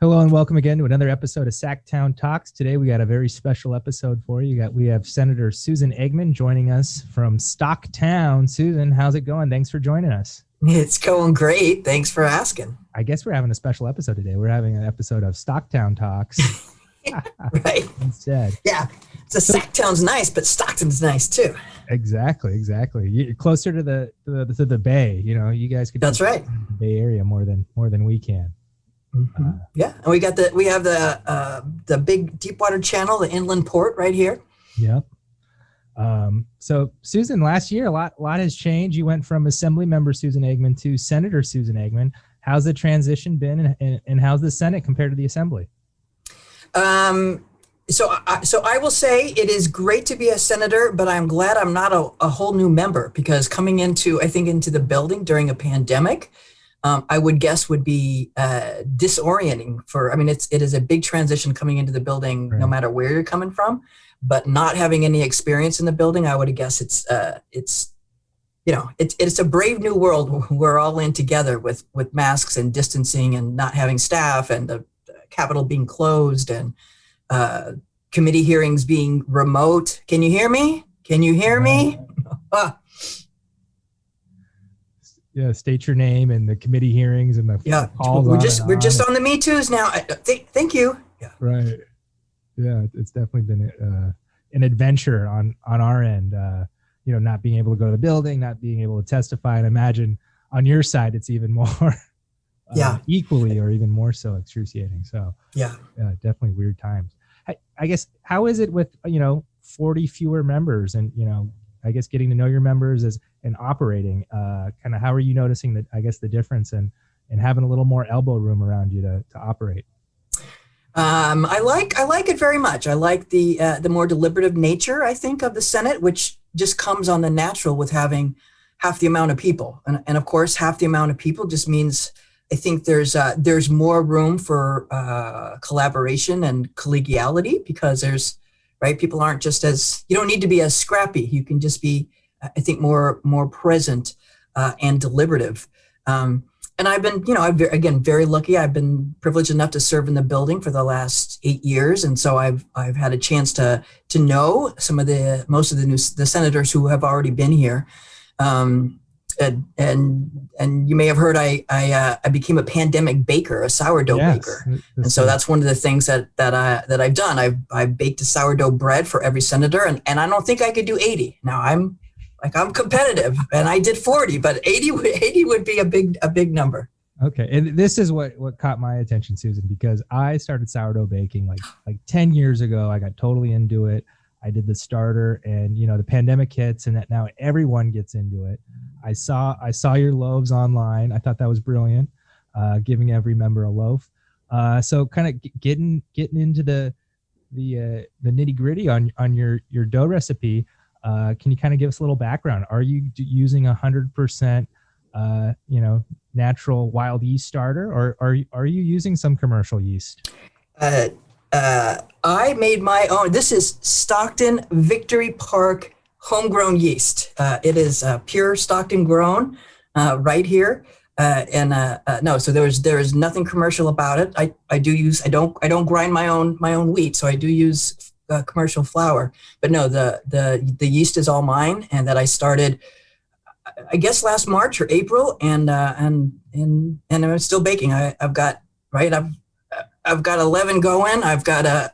Hello and welcome again to another episode of Sacktown Talks. Today we got a very special episode for you. We have Senator Susan Eggman joining us from Stockton. Susan, how's it going? Thanks for joining us. It's going great. Thanks for asking. I guess we're having a special episode today. We're having an episode of Stocktown Talks. Right. Instead. Yeah. So Sacktown's nice, but Stockton's nice too. Exactly. You're closer to the Bay. You know, you guys could. That's right. The Bay Area more than we can. Mm-hmm. Yeah, and we have the big Deepwater Channel, the inland port right here. Yep. So Susan, last year a lot has changed. You went from Assembly Member Susan Eggman to Senator Susan Eggman. How's the transition been, and how's the Senate compared to the Assembly? So I will say it is great to be a senator, but I'm glad I'm not a whole new member, because coming into the building during a pandemic, I would guess would be disorienting it is a big transition coming into the building, right, no matter where you're coming from, but not having any experience in the building, I would guess it's a brave new world. We're all in together with masks and distancing and not having staff, and the Capitol being closed, and committee hearings being remote. Can you hear me? Yeah, state your name and the committee hearings and the calls. We're just on the Me Too's now. Thank you. Yeah. Right. Yeah, it's definitely been an adventure on our end. Not being able to go to the building, not being able to testify, and imagine on your side it's even more. Equally or even more so excruciating. So definitely weird times. I guess, how is it with 40 fewer members, and I guess getting to know your members and operating, kind of how are you noticing the difference and having a little more elbow room around you to operate? I like it very much. I like the more deliberative nature, I think, of the Senate, which just comes on the natural with having half the amount of people. And of course, half the amount of people just means, I think there's more room for collaboration and collegiality, because people aren't just you don't need to be as scrappy. You can just be, I think, more present and deliberative. And I've been, I'm very lucky. I've been privileged enough to serve in the building for the last 8 years, and so I've had a chance to know most of the senators who have already been here. And you may have heard I became a pandemic baker, a sourdough baker, and so that's one of the things that I've done. I've baked a sourdough bread for every senator, and I don't think I could do 80. Now I'm competitive, and I did 40, but 80 would be a big number. Okay, and this is what caught my attention, Susan, because I started sourdough baking like 10 years ago. I got totally into it. I did the starter, and the pandemic hits, and that now everyone gets into it. I saw your loaves online. I thought that was brilliant, giving every member a loaf. So kind of getting into the nitty gritty on your dough recipe. Can you kind of give us a little background? Are you using 100% natural wild yeast starter, or are you using some commercial yeast? I made my own. This is Stockton Victory Park homegrown yeast. It is pure Stockton grown right here. So there is nothing commercial about it. I don't grind my own wheat, so I do use commercial flour. But no, the yeast is all mine, and that I started, I guess, last March or April, and I'm still baking. I've got 11 going. I've got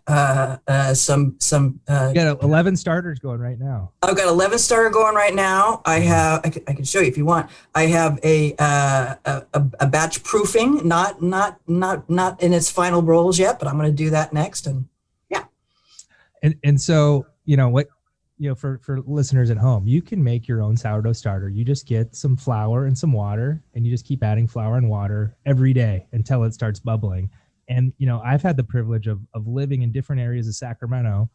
some. You got 11 starters going right now. I've got 11 starter going right now. I can show you if you want. I have a batch proofing, not in its final rolls yet, but I'm going to do that next. And yeah. And so for listeners at home, you can make your own sourdough starter. You just get some flour and some water, and you just keep adding flour and water every day until it starts bubbling. And, I've had the privilege of living in different areas of Sacramento,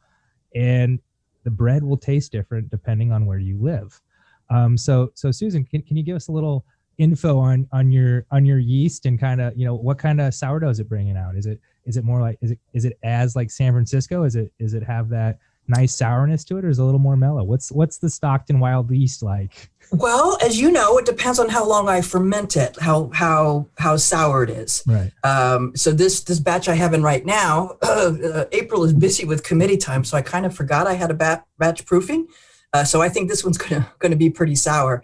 and the bread will taste different depending on where you live. So Susan, can you give us a little info on your yeast, and kind of, what kind of sourdough is it bringing out? Is it more like, is it as like San Francisco? Is it have that, nice sourness to it, or is it a little more mellow? What's the Stockton wild yeast like? Well, as you know, it depends on how long I ferment it, how sour it is. Right. So this batch I have in right now, April is busy with committee time, so I kind of forgot I had a batch proofing. So I think this one's gonna be pretty sour.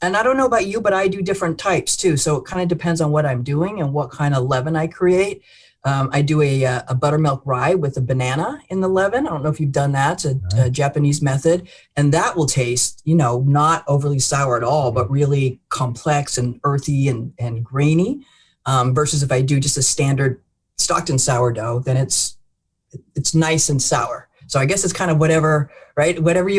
And I don't know about you, but I do different types too. So it kind of depends on what I'm doing and what kind of leaven I create. I do a buttermilk rye with a banana in the leaven. I don't know if you've done that. It's a Japanese method. And that will taste, not overly sour at all, but really complex and earthy and grainy. Versus if I do just a standard Stockton sourdough, then it's nice and sour. So I guess it's kind of whatever, right? Whatever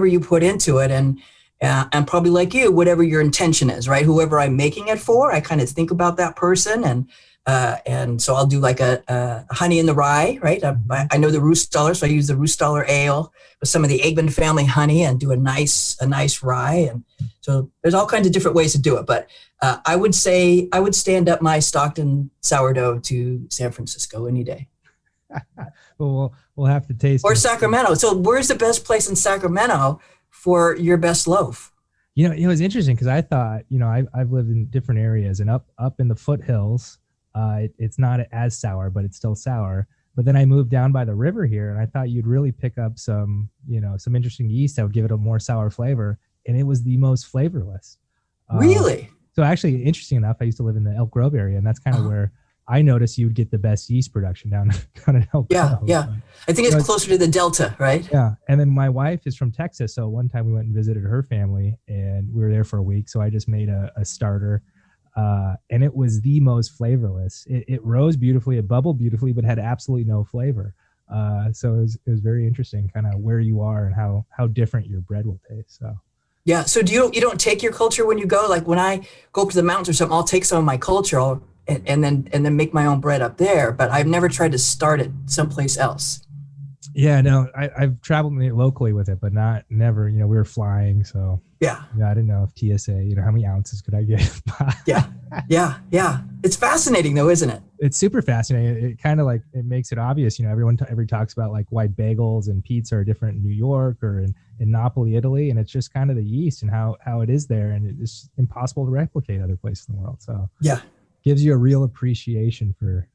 you put into it, and probably like you, whatever your intention is, right? Whoever I'm making it for, I kind of think about that person, and so I'll do like a honey in the rye, right? I know the Roostaller, so I use the Roostaller ale with some of the Eggman family honey and do a nice rye. And so there's all kinds of different ways to do it. But I would say I would stand up my Stockton sourdough to San Francisco any day. Well, we'll have to taste or it. Sacramento. So where's the best place in Sacramento for your best loaf? It was interesting because I thought, I've lived in different areas, and up in the foothills, it's not as sour, but it's still sour. But then I moved down by the river here, and I thought you'd really pick up some interesting yeast that would give it a more sour flavor, and it was the most flavorless. Really? So actually, interesting enough, I used to live in the Elk Grove area, and that's kind of where I noticed you would get the best yeast production down in Elk Grove. Yeah. I think it's closer to the Delta, right? Yeah. And then my wife is from Texas, so one time we went and visited her family, and we were there for a week. So I just made a starter, and it was the most flavorless. It rose beautifully, it bubbled beautifully, but had absolutely no flavor. So it was very interesting, kind of where you are and how different your bread will taste. So. Yeah. So you don't take your culture when you go? Like when I go up to the mountains or something, I'll take some of my culture and then make my own bread up there. But I've never tried to start it someplace else. Yeah, no, I've traveled locally with it, but never. We were flying, so yeah, I didn't know if TSA. How many ounces could I get? Yeah. It's fascinating, though, isn't it? It's super fascinating. It kind of it makes it obvious. Everyone talks about like why bagels and pizza are different in New York or in Napoli, Italy, and it's just kind of the yeast and how it is there, and it's impossible to replicate other places in the world. So yeah, gives you a real appreciation for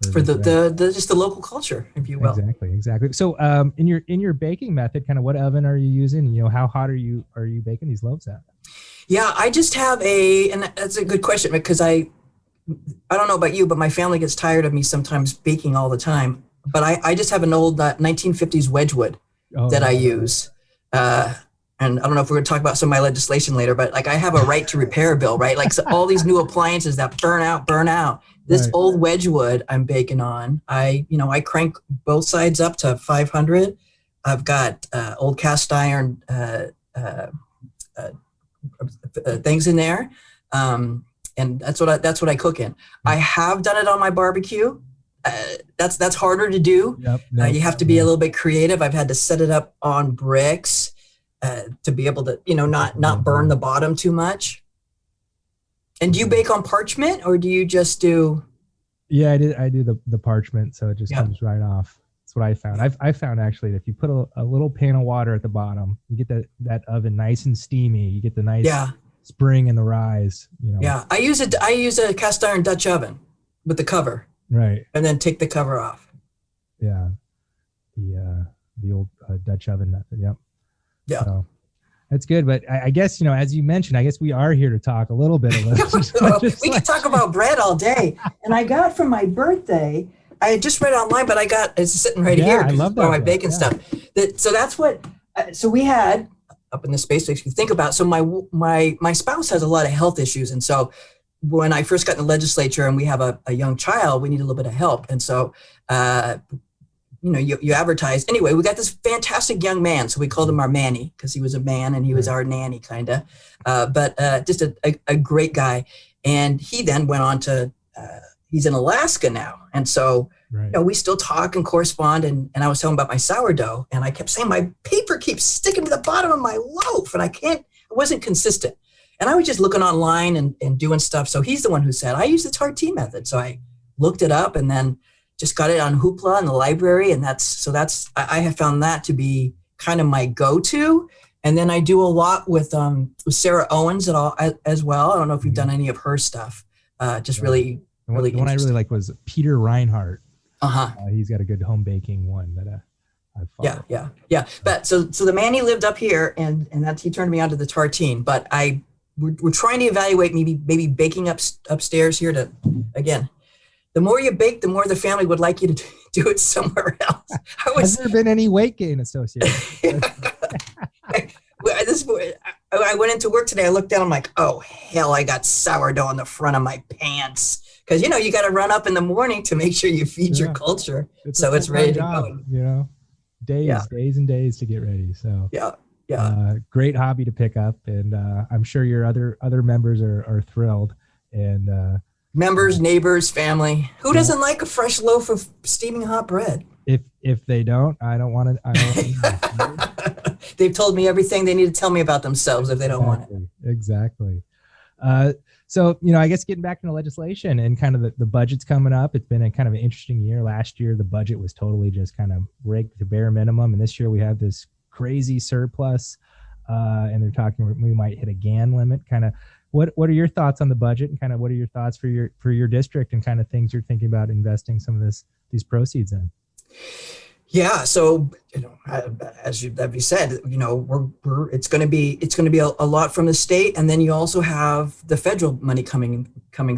the just the local culture, if you will. Exactly. So in your baking method, kind of what oven are you using? How hot are you baking these loaves at? Yeah, I just have and that's a good question, because I don't know about you, but my family gets tired of me sometimes baking all the time. But I just have an old 1950s Wedgwood that I use. And I don't know if we're going to talk about some of my legislation later, but like I have a right to repair bill, right? Like so all these new appliances that burn out. This old Wedgwood I'm baking on. I crank both sides up to 500. I've got old cast iron things in there, and that's what I cook in. I have done it on my barbecue. That's harder to do. You have to be a little bit creative. I've had to set it up on bricks to be able to not burn the bottom too much. And do you bake on parchment, or do you just do? Yeah, I do the parchment, so it just comes right off. That's what I found. I found actually that if you put a little pan of water at the bottom, you get that oven nice and steamy. You get the nice spring in the rise. Yeah, I use a cast iron Dutch oven with the cover. Right. And then take the cover off. Yeah, the old Dutch oven method. Yep. Yeah. So, that's good, but I guess as you mentioned, I guess we are here to talk a little bit. We can talk about bread all day. And I got from my birthday. I just read online, but it's sitting right here. I love that. For my baking stuff. So that's what. So we had up in the space station. Think about. So my spouse has a lot of health issues, and so when I first got in the legislature and we have a young child, we need a little bit of help, and so. You advertise. Anyway, we got this fantastic young man. So we called him our Manny because he was a man and he was our nanny kind of, but just a great guy. And he then went on to, he's in Alaska now. And so, we still talk and correspond. And I was telling him about my sourdough, and I kept saying, my paper keeps sticking to the bottom of my loaf and I wasn't consistent. And I was just looking online and doing stuff. So he's the one who said, I use the tartine method. So I looked it up, and then just got it on Hoopla in the library. And I have found that to be kind of my go-to. And then I do a lot with Sarah Owens as well. I don't know if you've done any of her stuff. Just really, really the one I really like was Peter Reinhardt. Uh-huh. He's got a good home baking one that I followed. Yeah. But so the Manny lived up here, and he turned me onto the tartine. But we're trying to evaluate maybe baking upstairs here to, again, the more you bake, the more the family would like you to do it somewhere else. Has there been any weight gain associated? I went into work today. I looked down. I'm like, oh hell! I got sourdough on the front of my pants because you got to run up in the morning to make sure you feed your culture, so it's ready to go. Days and days to get ready. So great hobby to pick up, and I'm sure your other members are thrilled. And members, neighbors, family. Who doesn't like a fresh loaf of steaming hot bread? If they don't, I don't want to. They've told me everything they need to tell me about themselves if they don't want it. Exactly. So, I guess getting back into legislation and kind of the budget's coming up. It's been a kind of an interesting year. Last year, the budget was totally just kind of rigged to bare minimum. And this year we have this crazy surplus, and they're talking we might hit a GAN limit. Kind of what are your thoughts on the budget, and kind of what are your thoughts for your district, and kind of things you're thinking about investing some of these proceeds in? Yeah, so as you said, it's going to be a lot from the state, and then you also have the federal money coming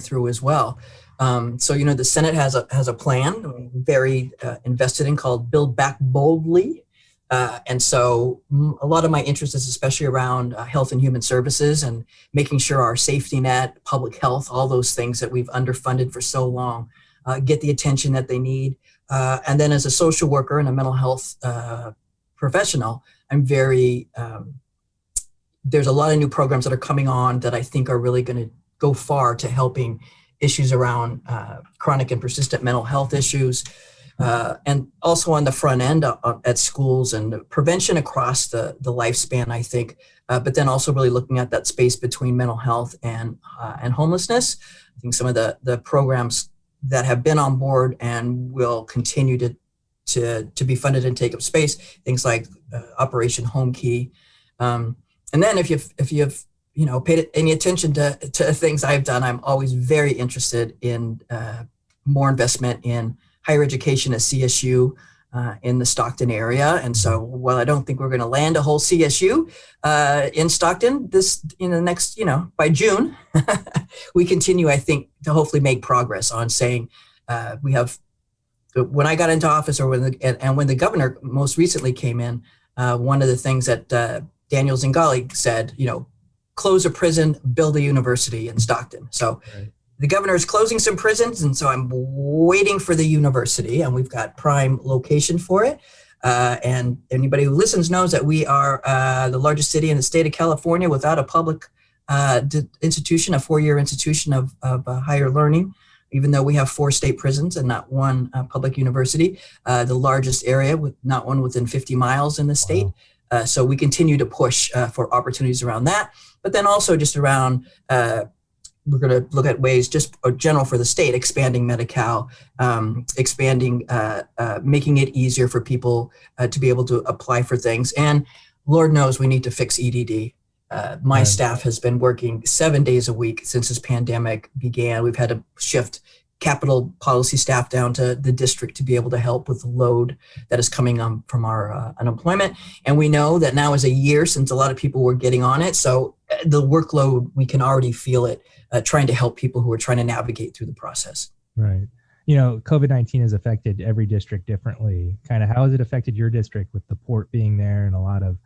through as well. So the Senate has a plan, very invested in, called Build Back Boldly, and so a lot of my interest is especially around health and human services and making sure our safety net, public health, all those things that we've underfunded for so long get the attention that they need. And then as a social worker and a mental health professional, I'm there's a lot of new programs that are coming on that I think are really going to go far to helping issues around chronic and persistent mental health issues. And also on the front end at schools and prevention across the lifespan, I think, but then also really looking at that space between mental health and homelessness. I think some of the programs that have been on board and will continue to be funded and take up space, things like Operation Home Key. And then if you've paid any attention to things I've done, I'm always very interested in more investment in higher education at CSU in the Stockton area. And so while I don't think we're going to land a whole CSU in Stockton next, by June, we continue, I think, to hopefully make progress on saying we have, when I got into office, or when the governor most recently came in, one of the things that Daniel Zingali said, close a prison, build a university in Stockton. So right. The governor is closing some prisons, and so I'm waiting for the university, and we've got prime location for it. And anybody who listens knows that we are the largest city in the state of California without a public institution, a 4-year institution of higher learning, even though we have 4 state prisons and not one public university, the largest area with not one within 50 miles in the state. Wow. So we continue to push for opportunities around that, but then also just around we're going to look at ways just general for the state, expanding Medi-Cal, making it easier for people to be able to apply for things. And Lord knows we need to fix EDD. My staff has been working 7 days a week since this pandemic began. We've had to shift capital policy staff down to the district to be able to help with the load that is coming from our unemployment. And we know that now is a year since a lot of people were getting on it. So the workload, we can already feel it, trying to help people who are trying to navigate through the process. Right. COVID-19 has affected every district differently. Kind of how has it affected your district with the port being there and a lot of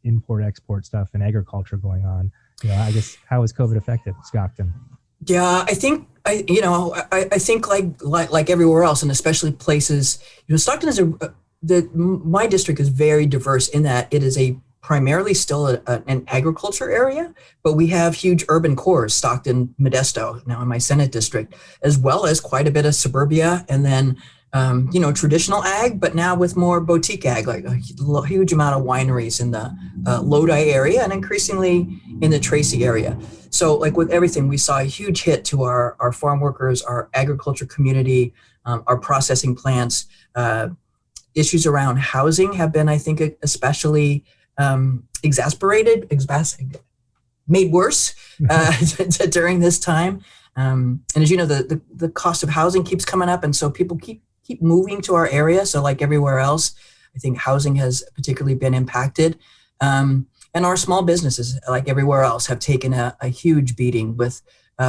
import-export stuff and agriculture going on? I guess, how has COVID affected Stockton? Yeah, I think like everywhere else, and especially places, Stockton is my district is very diverse in that it is primarily still an agriculture area, but we have huge urban cores, Stockton, Modesto, now in my Senate district, as well as quite a bit of suburbia, and then traditional ag, but now with more boutique ag, like a huge amount of wineries in the Lodi area and increasingly in the Tracy area. So like with everything, we saw a huge hit to our farm workers, our agriculture community, our processing plants. Issues around housing have been, I think, especially made worse during this time. And as you know, the cost of housing keeps coming up, and so people keep moving to our area. So like everywhere else, I think housing has particularly been impacted. And our small businesses, like everywhere else, have taken a huge beating. With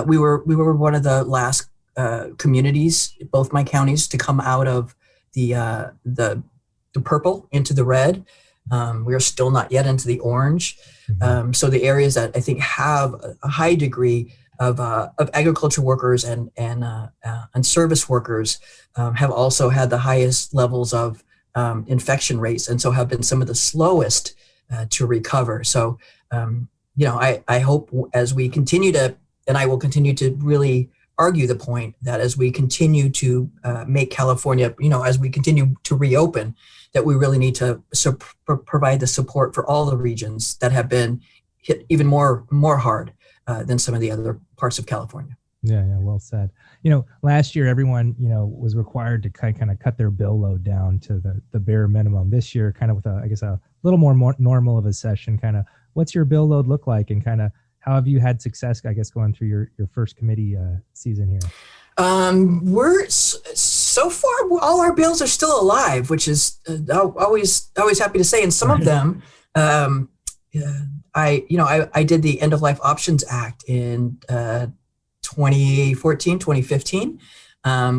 we were one of the last communities, both my counties, to come out of the purple into the red. We are still not yet into the orange. So the areas that I think have a high degree of agriculture workers and service workers have also had the highest levels of infection rates, and so have been some of the slowest to recover. So, I hope as we continue to, and I will continue to really argue the point that as we continue to make California, as we continue to reopen, that we really need to provide the support for all the regions that have been hit even more hard than some of the other parts of California. Yeah, well said. Last year everyone, was required to kind of cut their bill load down to the bare minimum. This year, kind of with a little more normal of a session, kind of what's your bill load look like, and kind of how have you had success, I guess, going through your first committee season here? We're so far, all our bills are still alive, which is always happy to say. And some of them, I did the End of Life Options Act in 2014, 2015,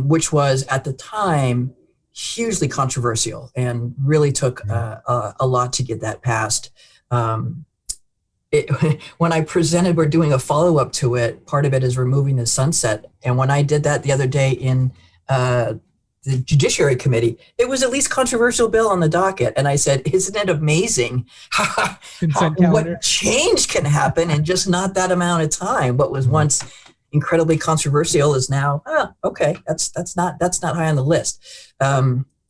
which was at the time hugely controversial and really took a lot to get that passed. When I presented, we're doing a follow-up to it. Part of it is removing the sunset. And when I did that the other day in the Judiciary Committee, it was the least controversial bill on the docket. And I said, isn't it amazing what change can happen in just not that amount of time? What was once incredibly controversial is now, okay, that's not high on the list.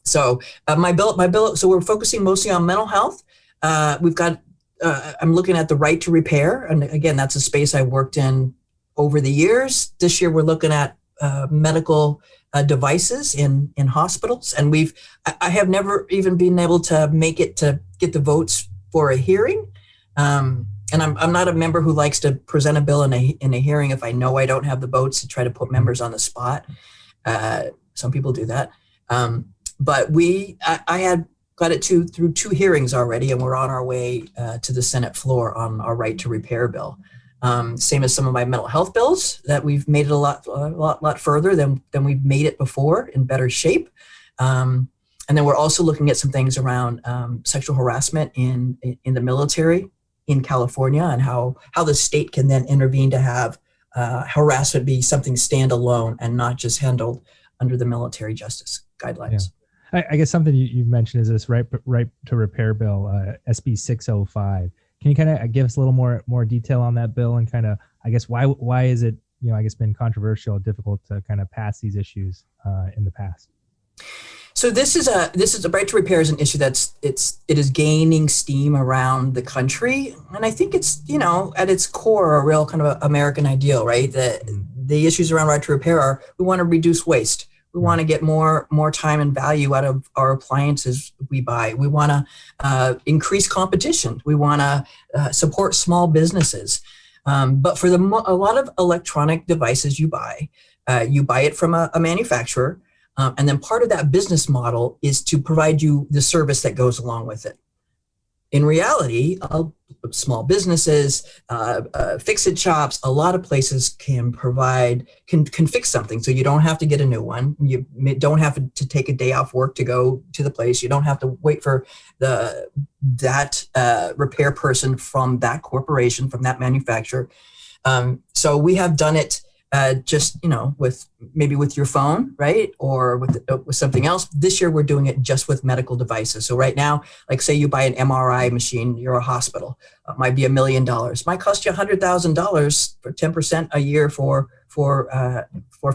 So my bill. So we're focusing mostly on mental health. We've got. I'm looking at the right to repair, and again, that's a space I worked in over the years. This year, we're looking at medical devices in hospitals, and I have never even been able to make it to get the votes for a hearing. And I'm not a member who likes to present a bill in a hearing if I know I don't have the votes, to try to put members on the spot. Some people do that, but I had got it through two hearings already, and we're on our way to the Senate floor on our right to repair bill. Same as some of my mental health bills, that we've made it a lot further than we've made it before, in better shape. And then we're also looking at some things around sexual harassment in the military in California, and how the state can then intervene to have harassment be something standalone and not just handled under the military justice guidelines. Yeah. I guess something you mentioned is this right to repair bill, SB 605. Can you kind of give us a little more detail on that bill, and kind of, I guess, why is it, I guess, been controversial, difficult to kind of pass these issues in the past? So this is a right to repair is an issue it is gaining steam around the country, and I think it's at its core a real kind of American ideal, right? The issues around right to repair are, we want to reduce waste. We want to get more time and value out of our appliances we buy. We want to increase competition. We want to support small businesses. But for a lot of electronic devices you buy it from a manufacturer, and then part of that business model is to provide you the service that goes along with it. In reality, small businesses, fix-it shops, a lot of places can fix something. So you don't have to get a new one. You don't have to take a day off work to go to the place. You don't have to wait for that repair person from that corporation, from that manufacturer. So we have done it just, with your phone, right? Or with something else. This year, we're doing it just with medical devices. So right now, like say you buy an MRI machine, you're a hospital, it might be $1 million, might cost you $100,000 for 10% a year for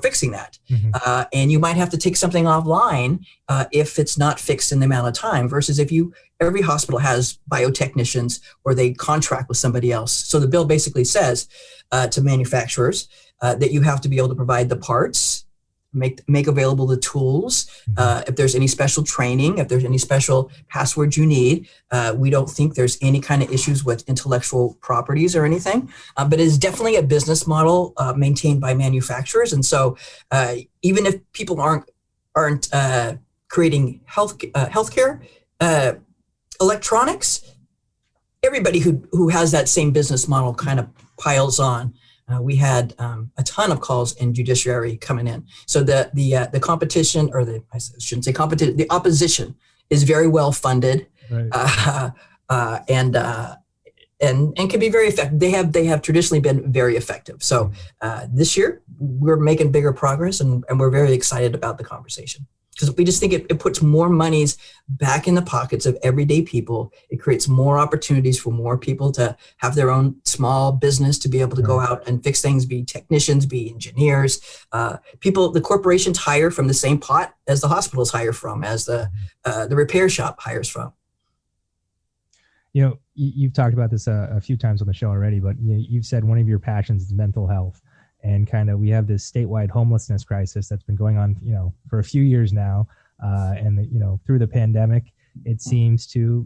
fixing that. Mm-hmm. And you might have to take something offline if it's not fixed in the amount of time, versus every hospital has biotechnicians, or they contract with somebody else. So the bill basically says to manufacturers, that you have to be able to provide the parts make available the tools. If there's any special training, if there's any special passwords you need, we don't think there's any kind of issues with intellectual properties or anything, but it is definitely a business model maintained by manufacturers. And so even if people aren't creating healthcare electronics, everybody who has that same business model kind of piles on. We had a ton of calls in judiciary coming in. So the competition, or I shouldn't say competition, the opposition is very well funded, right. And can be very effective. They have traditionally been very effective. So this year we're making bigger progress, and we're very excited about the conversation, because we just think it puts more monies back in the pockets of everyday people. It creates more opportunities for more people to have their own small business, to be able to go out and fix things, be technicians, be engineers. The corporations hire from the same pot as the hospitals hire from, as the repair shop hires from. You've talked about this a few times on the show already, but you've said one of your passions is mental health. And we have this statewide homelessness crisis that's been going on, for a few years now. And through the pandemic, it seems to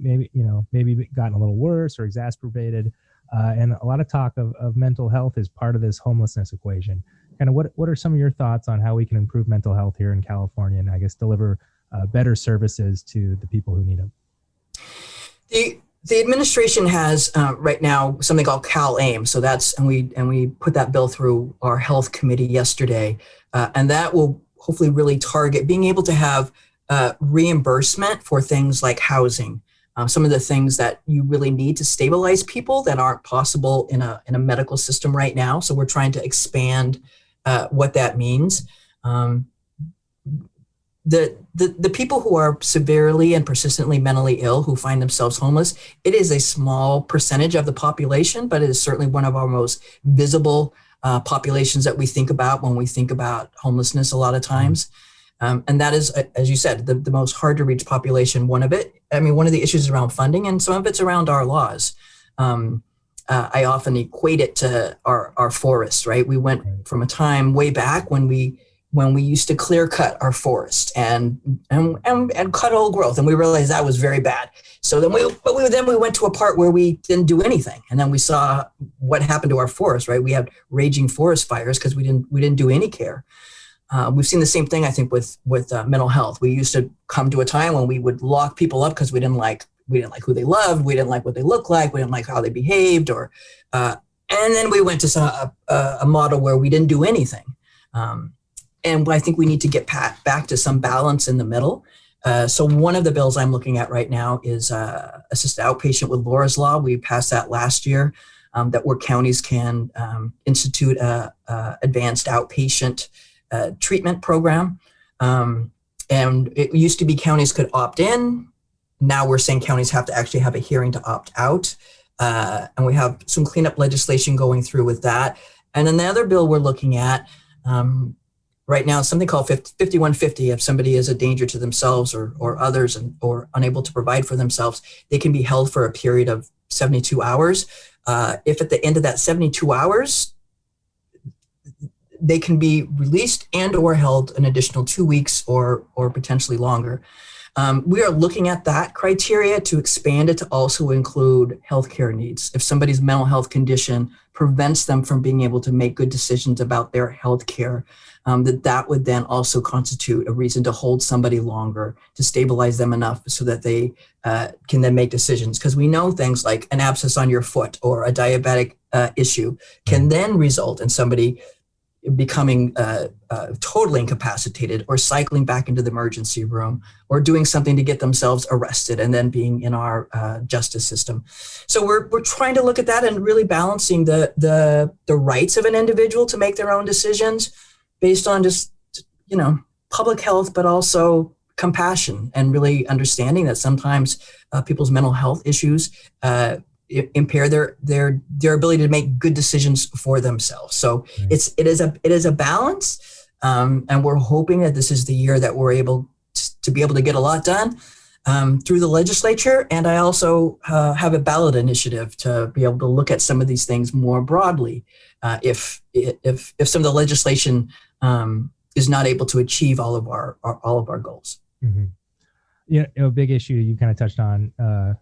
maybe gotten a little worse or exacerbated. And a lot of talk of mental health is part of this homelessness equation. What are some of your thoughts on how we can improve mental health here in California, and I guess deliver better services to the people who need them? The administration has right now something called CalAIM. So and we put that bill through our health committee yesterday, and that will hopefully really target being able to have reimbursement for things like housing, some of the things that you really need to stabilize people that aren't possible in a medical system right now. So we're trying to expand what that means. The people who are severely and persistently mentally ill, who find themselves homeless, it is a small percentage of the population, but it is certainly one of our most visible populations that we think about when we think about homelessness a lot of times. And that is, as you said, the most hard to reach population. One of the issues is around funding, and some of it's around our laws. I often equate it to our forests, right? We went from a time way back when we used to clear cut our forest and cut old growth, and we realized that was very bad. So then we went to a part where we didn't do anything, and then we saw what happened to our forest. Right, we had raging forest fires because we didn't do any care. We've seen the same thing, I think, with mental health. We used to come to a time when we would lock people up because we didn't like who they loved, we didn't like what they looked like, we didn't like how they behaved, and then we went to a model where we didn't do anything. And I think we need to get back to some balance in the middle. So one of the bills I'm looking at right now is assisted outpatient with Laura's Law. We passed that last year, that where counties can institute a advanced outpatient treatment program. And it used to be counties could opt in. Now we're saying counties have to actually have a hearing to opt out. And we have some cleanup legislation going through with that. And then the other bill we're looking at, right now, something called 5150. If somebody is a danger to themselves or others or unable to provide for themselves, they can be held for a period of 72 hours. If at the end of that 72 hours, they can be released and or held an additional 2 weeks or potentially longer. We are looking at that criteria to expand it to also include healthcare needs. If somebody's mental health condition prevents them from being able to make good decisions about their healthcare, that would then also constitute a reason to hold somebody longer, to stabilize them enough so that they can then make decisions. Because we know things like an abscess on your foot or a diabetic issue can then result in somebody becoming totally incapacitated or cycling back into the emergency room or doing something to get themselves arrested and then being in our justice system. So we're trying to look at that and really balancing the rights of an individual to make their own decisions based on just, public health, but also compassion and really understanding that sometimes people's mental health issues impair their ability to make good decisions for themselves. So it is a balance, and we're hoping that this is the year that we're able to be able to get a lot done through the legislature. And I also have a ballot initiative to be able to look at some of these things more broadly. If some of the legislation is not able to achieve all of our goals. Mm-hmm. A big issue you kind of touched on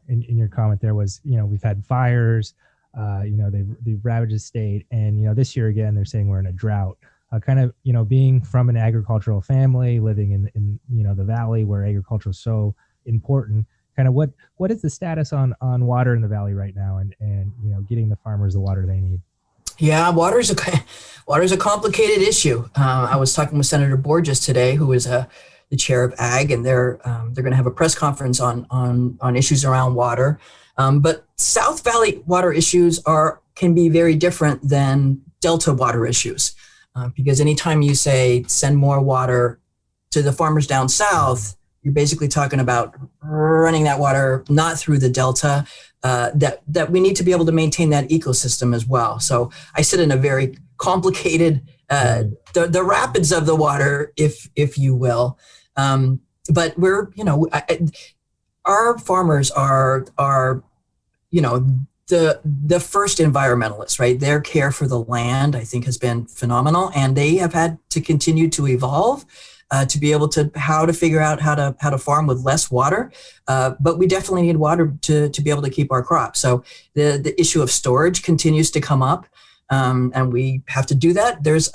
in your comment there was, we've had fires, they've ravaged the state, and this year again they're saying we're in a drought. Kind of, being from an agricultural family, living in the valley where agriculture is so important. Kind of what is the status on water in the valley right now, and getting the farmers the water they need? Yeah, water is a complicated issue. I was talking with Senator Borges today, who is the chair of Ag, and they're going to have a press conference on issues around water. But South Valley water issues can be very different than Delta water issues, because anytime you say send more water to the farmers down south, you're basically talking about running that water not through the Delta. That we need to be able to maintain that ecosystem as well. So I sit in a very complicated the rapids of the water, if you will. But we're, our farmers are the first environmentalists, right? Their care for the land, I think, has been phenomenal, and they have had to continue to evolve to be able to figure out how to farm with less water. But we definitely need water to be able to keep our crops. So the issue of storage continues to come up. And we have to do that. There's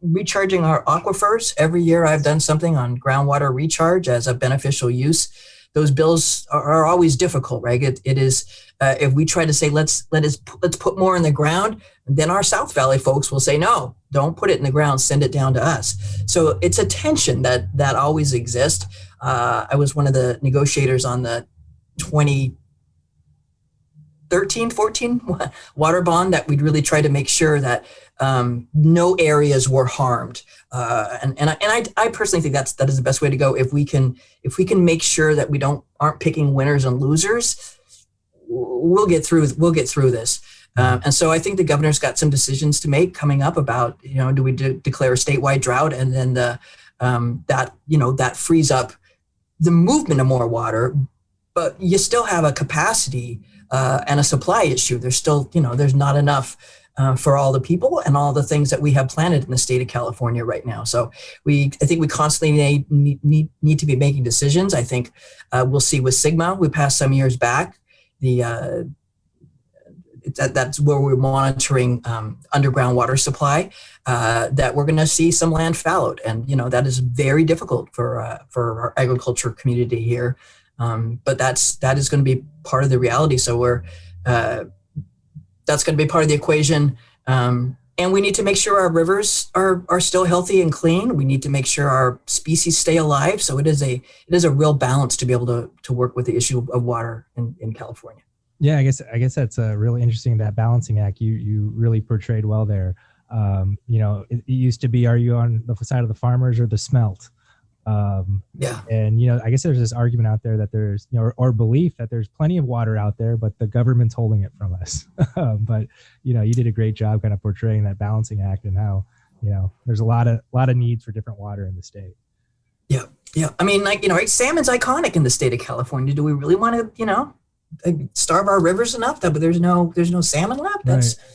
recharging our aquifers. Every year I've done something on groundwater recharge as a beneficial use. Those bills are always difficult, right? It is, if we try to say, let's put more in the ground, then our South Valley folks will say, no, don't put it in the ground, send it down to us. So it's a tension that always exists. I was one of the negotiators on the 2013-14 water bond that we'd really try to make sure that no areas were harmed. And I personally think that is the best way to go. If we can make sure that we aren't picking winners and losers, we'll get through this. And so I think the governor's got some decisions to make coming up about, do we declare a statewide drought, and then that frees up the movement of more water, but you still have a capacity and a supply issue. There's still, there's not enough for all the people and all the things that we have planted in the state of California right now. So I think we constantly need to be making decisions. I think we'll see with Sigma, we passed some years back, that's where we're monitoring underground water supply, that we're going to see some land fallowed. And, that is very difficult for our agriculture community here. But that is going to be part of the reality. So that's going to be part of the equation. And we need to make sure our rivers are still healthy and clean. We need to make sure our species stay alive. So it is a real balance to be able to work with the issue of water in California. Yeah, I guess that's really interesting, that balancing act you really portrayed well there. It used to be, are you on the side of the farmers or the smelt? Yeah. And, I guess there's this argument out there that there's, or belief that there's plenty of water out there, but the government's holding it from us. But, you did a great job kind of portraying that balancing act and how, there's a lot of needs for different water in the state. Yeah. Yeah. I mean, salmon's iconic in the state of California. Do we really want to, starve our rivers enough that there's no salmon left? That's right.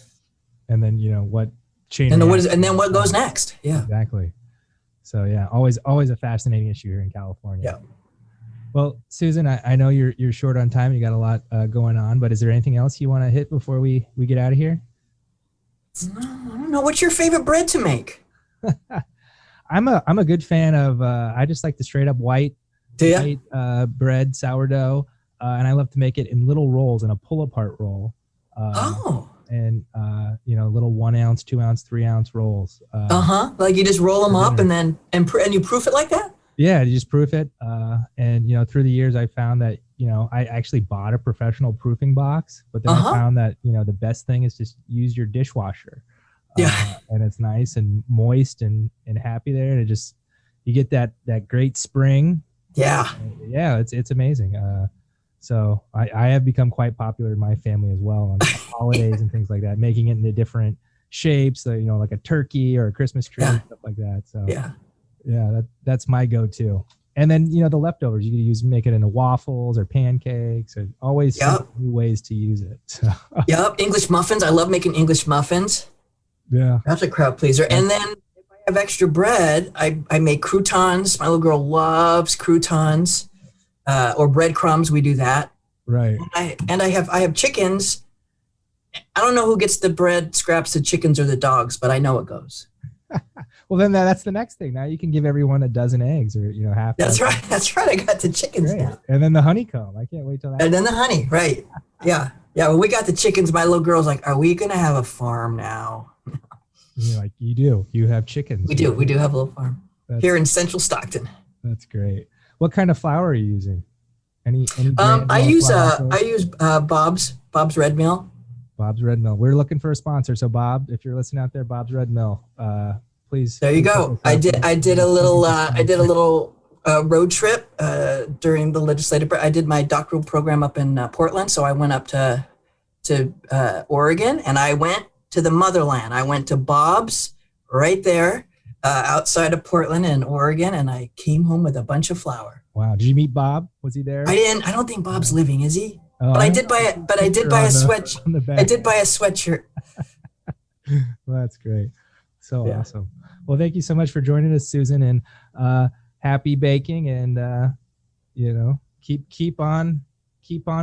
And then, what chain? And then what goes next? Yeah. Exactly. So yeah, always a fascinating issue here in California. Yeah. Well, Susan, I know you're short on time. You got a lot going on, but is there anything else you want to hit before we get out of here? I don't know. What's your favorite bread to make? I'm a good fan of. I just like the straight up white bread, sourdough, and I love to make it in little rolls in a pull apart roll. And little 1 ounce, 2 ounce, 3 ounce rolls. Like you just roll them up and you proof it like that? Yeah, you just proof it. And through the years I found that, I actually bought a professional proofing box, but then I found that, the best thing is just use your dishwasher. Yeah. And it's nice and moist and happy there. And you get that great spring. Yeah. Yeah, it's amazing. So I have become quite popular in my family as well on holidays and things like that, making it into different shapes, like a turkey or a Christmas tree and stuff like that. So that's my go-to. And then, the leftovers you can make it into waffles or pancakes, or always new ways to use it. So. Yep. English muffins. I love making English muffins. Yeah. That's a crowd pleaser. And then if I have extra bread, I make croutons. My little girl loves croutons, or breadcrumbs. We do that. Right. I have chickens. I don't know who gets the bread scraps, the chickens or the dogs, but I know it goes. Well, then that's the next thing. Now you can give everyone a dozen eggs, or half. That's right. That's right. I got the chickens Great. now. And then the honeycomb. I can't wait till that. And then the honey, right? Yeah, yeah. When we got the chickens, my little girl's like, "Are we gonna have a farm now?" And you're like, you do. You have chickens. We do. We do have a little farm here in Central Stockton. That's great. What kind of flour are you using? Any brand I name use flour? Bob's Red Mill. Bob's Red Mill. We're looking for a sponsor. So Bob, if you're listening out there, Bob's Red Mill, please. There you go. I did a little road trip during the legislative. I did my doctoral program up in Portland, so I went up to Oregon, and I went to the motherland. I went to Bob's right there outside of Portland in Oregon, and I came home with a bunch of flour. Wow. Did you meet Bob? Was he there? I didn't. I don't think Bob's living, is he? Oh, But I did buy it. But I did buy a sweat. I did buy a sweatshirt. Well, that's great. So Yeah. awesome. Well, thank you so much for joining us, Susan, and happy baking, and keep on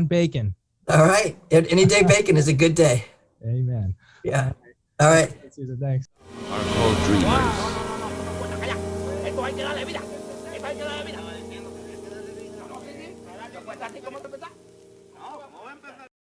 baking. All right. Any day bacon is a good day. Amen. Yeah. All right. Susan, thanks. Are called dreamers. Esto hay que darle vida. Esto hay que darle vida.